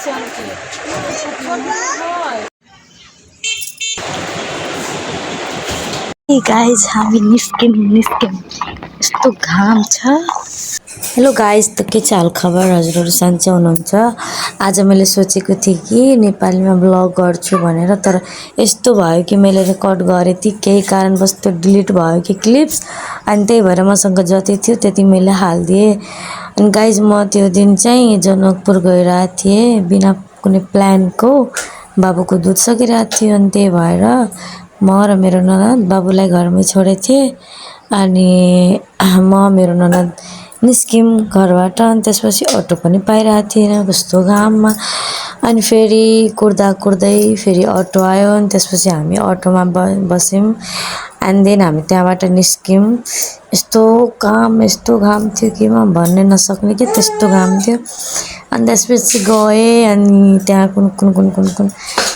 Hey guys, हामी निस्क्यौँ यस्तो घाम छ। हेलो गाइज, त के छ हाल खबर? हजुरहरू सन्चै हुनुहुन्छ? आज मैले सोचेको थिएँ कि नेपालीमा ब्लग गर्छु भनेर, तर यस्तो भयो कि मैले रेकर्ड गरेँ थिएँ, केही कारणवश त्यो डिलिट भयो कि क्लिप्स, अनि त्यही भएर मसँग जति थियो त्यति मैले हालिदिएँ। अनि गाइज, म त्यो दिन चाहिँ जनकपुर गइरहेको थिएँ बिना कुनै प्लानको। बाबुको दुध सकिरहेको थियो, अनि त्यही भएर म र मेरो ननद बाबुलाई घरमै छोडेको थिएँ। अनि म मेरो ननद निस्क्यौँ घरबाट। अनि त्यसपछि अटो पनि पाइरहेको थिएन कस्तो घाममा। अनि फेरि कुर्दै फेरि अटो आयो, अनि त्यसपछि हामी अटोमा बस्यौँ। एन्ड देन हामी त्यहाँबाट निस्क्यौँ। यस्तो घाम थियो कि म भन्नै नसक्ने कि त्यस्तो घाम थियो। अनि त्यसपछि गएँ, अनि त्यहाँ कुन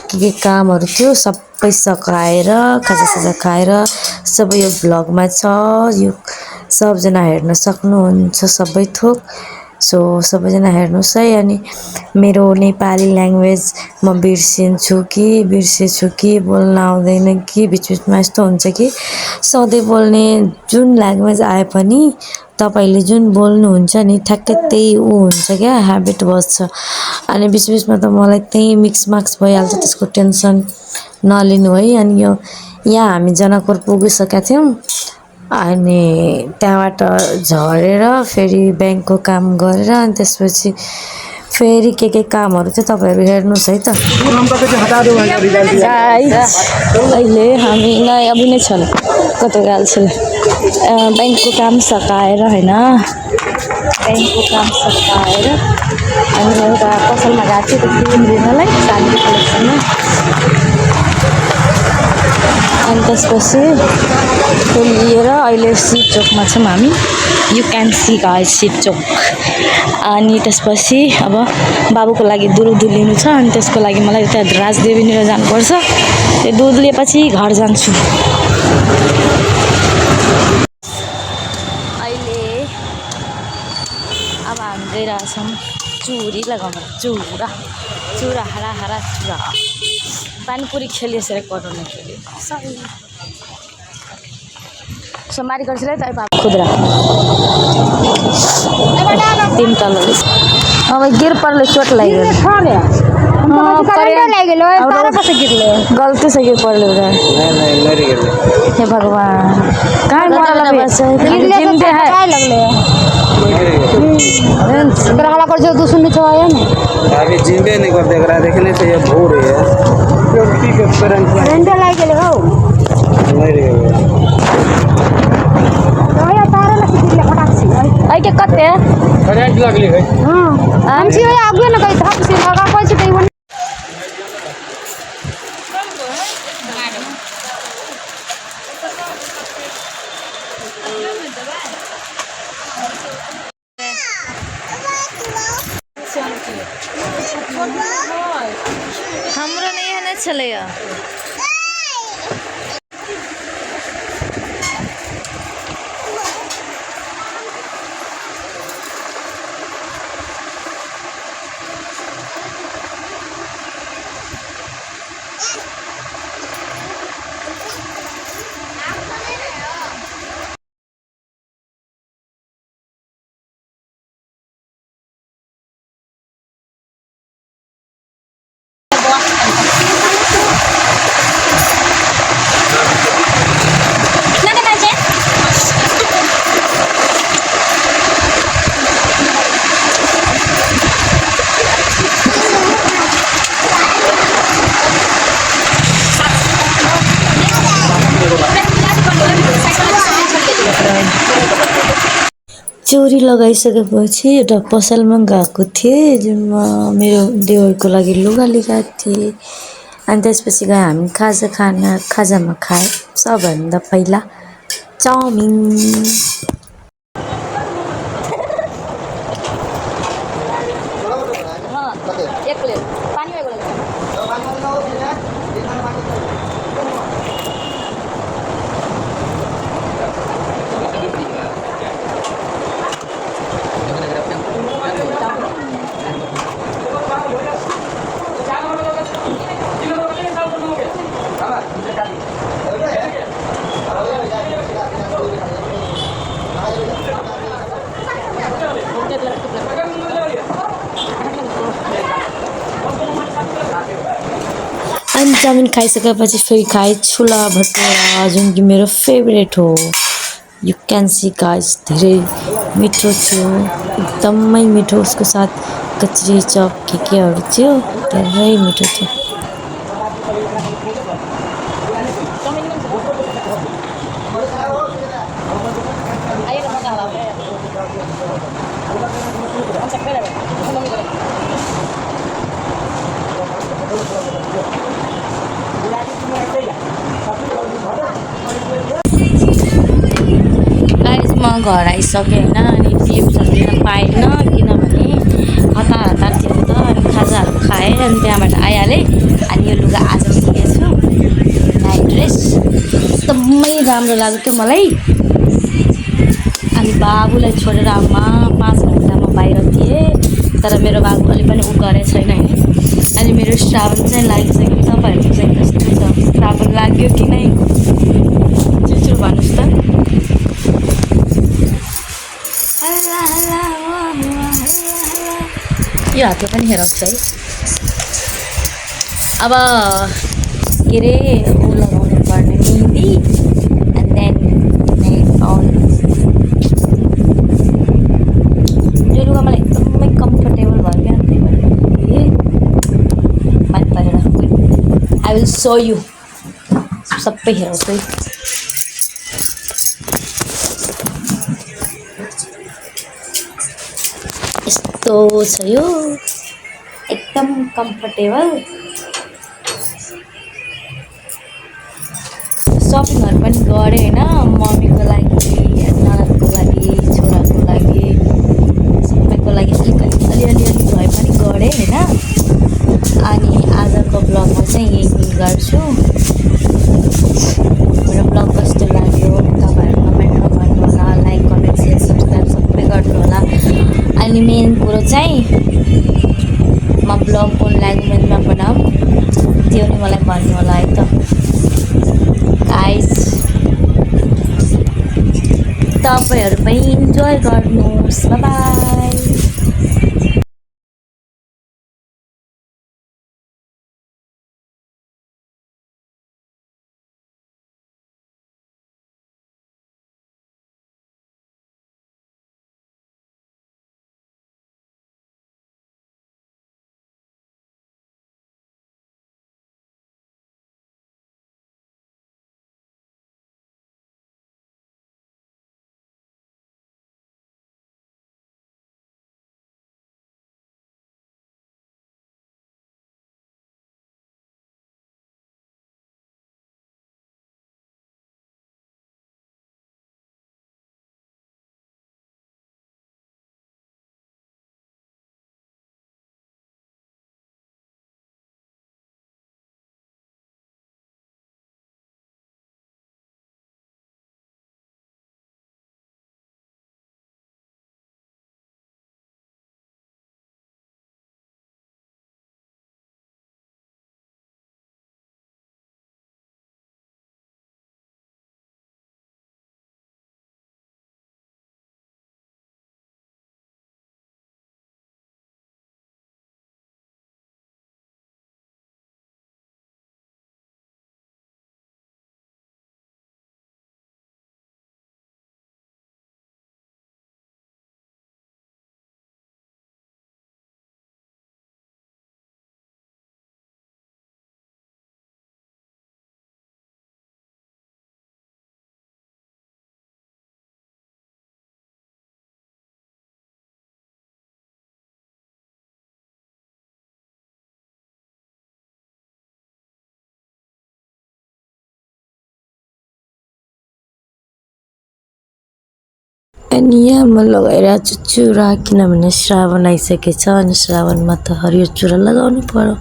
के कामहरू थियो सबै सकाएर खाजासाजा खाएर सबै यो भ्लगमा छ। यो सबजना हेर्न सक्नुहुन्छ सबै थोक। सो सबैजना हेर्नुहोस् है। अनि मेरो नेपाली ल्याङ्ग्वेज म बिर्सेछु कि बोल्न आउँदैन कि बिचबिचमा यस्तो हुन्छ कि सधैँ बोल्ने जुन ल्याङ्ग्वेज आए पनि तपाईँले जुन बोल्नुहुन्छ नि ठ्याक्कै त्यही हुन्छ क्या, ह्याबिट बस्छ। अनि बिचबिचमा त मलाई त्यही मिक्समाक्स भइहाल्छ, त्यसको टेन्सन नलिनु है। अनि यहाँ हामी जनकपुर पुगिसकेका थियौँ। अनि त्यहाँबाट झरेर फेरि ब्याङ्कको काम गरेर अनि त्यसपछि फेरि के कामहरू थियो तपाईँहरू हेर्नुहोस् है त। अहिले हामी अभी नै छ कतो गएको छ ब्याङ्कको काम सकाएर होइन, ब्याङ्कको काम सकाएर अनि एउटा पसलमा गएको थियो त्यो क्रिम लिनलाई सानी कलेक्सनमा। अनि त्यसपछि त्यो लिएर अहिले शिव चोकमा छौँ हामी। You can see guys Shiv Chowk. अनि त्यसपछि अब बाबुको लागि दुध लिनु छ, अनि त्यसको लागि मलाई यता राजदेवीनिर जानुपर्छ। त्यो दुध लिएपछि घर जान्छु। अहिले अब हामी गइरहेछौँ चुरी लगाउन। चुरा हरा चुरा पानीपुरी खेलिए सर कराउने खेलिए सोमवारी गर्छ त खुद्रा 3 तल अब गिर परले चोट लाग्यो। गलती से गिर पड़ले उधर। हे भगवान, कहाँ मरल जिंदे है कर जो दुसुनी तो आया ना अभी जिंदे नहीं कर देख रहा, देखने से ये भूर है रेंटे लाई गेले हो नहीं रे या तारे लसी दिले फटाक्सी आई के कते करंट लागले है। हां हम छी आगे न कहि था से लगा कोइ छै तै हाम्रो नै यहाँ नै चलेया। चोरी लगाइसकेपछि एउटा पसलमा गएको थिएँ जुनमा मेरो देवरको लागि लुगा लिएको थिएँ। अनि त्यसपछि गए हामी खाजामा खाएँ सबभन्दा पहिला चाउमिन। एक प्लेट पानी अनि चाउमिन खाइसकेपछि फेरि खाएँ छोला भटुरा जुन कि मेरो फेभरेट हो। यु क्यान सी गाइस धेरै मिठो थियो, एकदमै मिठो। उसको साथ कचरी चप केहरू थियो, धेरै मिठो थियो। गाइस म घर आइसकेँ होइन, अनि फिल्महरू लिन पाइनँ किनभने हतार थियो नि त। अनि खाजाहरू खाएँ अनि त्यहाँबाट आइहालेँ। अनि यो लुगा आज सिकेछु, नाइट ड्रेस एकदमै राम्रो लाग्यो क्या मलाई। अनि बाबुलाई छोडेर आमा 5 घन्टा म बाहिर थिएँ, तर मेरो बाबु अलि पनि उ गरेको छैन होइन। अनि मेरो श्रावण चाहिँ लागिसक्यो। तपाईँहरूको चाहिँ कस्तो छ, श्रावण लाग्यो कि नै? चुचु भन्नुहोस् त। यो हातले पनि हेराउँछ है। अब के अरे ऊ लगाउनु पर्ने मेहन्दी, एन्ड देन यो लुगा मलाई एकदमै कम्फर्टेबल भयो क्या, त्यही भएर मन परेर। आई विल सो यु, सबै हेराउँछु है। यस्तो छ यो, एकदम कम्फर्टेबल। सपिङहरू पनि गरेँ होइन, मम्मीको लागि, ननदको लागि, छोराको लागि, सबैको लागि अलिअलि भए पनि गरेँ होइन। अनि आजको ब्लगमा चाहिँ यही गर्छु। मेरो ब्लग कस्तो लाग्यो तपाईँहरू कमेन्टमा भन्नुहोला, लाइक कमेन्ट सेयर सब्सक्राइब सबै गर्नु होला। अनि मेन कुरो चाहिँ म ब्लग कुन ल्याङ्ग्वेजमा बनाऊँ त्यो नि मलाई भन्नु होला है त गाइस। तपाईँहरू पनि इन्जोय गर्नुहोस्, बाइ बाइ। अनि यहाँ म लगाइरहेको छु चुरा, किनभने श्रावण आइसकेछ अनि श्रावणमा त हरियो चुरा लगाउनु पर्यो,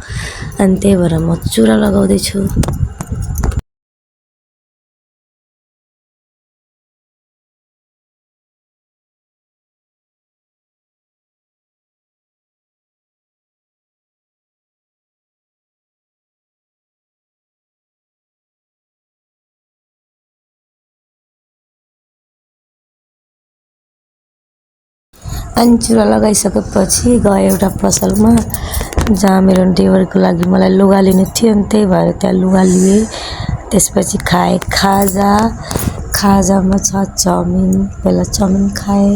अनि त्यही भएर म चुरा लगाउँदैछु। अनि चुरा लगाइसकेपछि गएँ एउटा पसलमा, जहाँ मेरो देवरको लागि मलाई लुगा लिनु थियो नि, त्यही भएर त्यहाँ लुगा लिएँ। त्यसपछि खाएँ खाजा। खाजामा छ चाउमिन। पहिला चाउमिन खाएँ।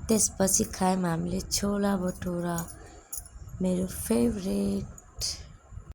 त्यसपछि खायौँ हामीले छोला भटुरा, मेरो फेभरेट।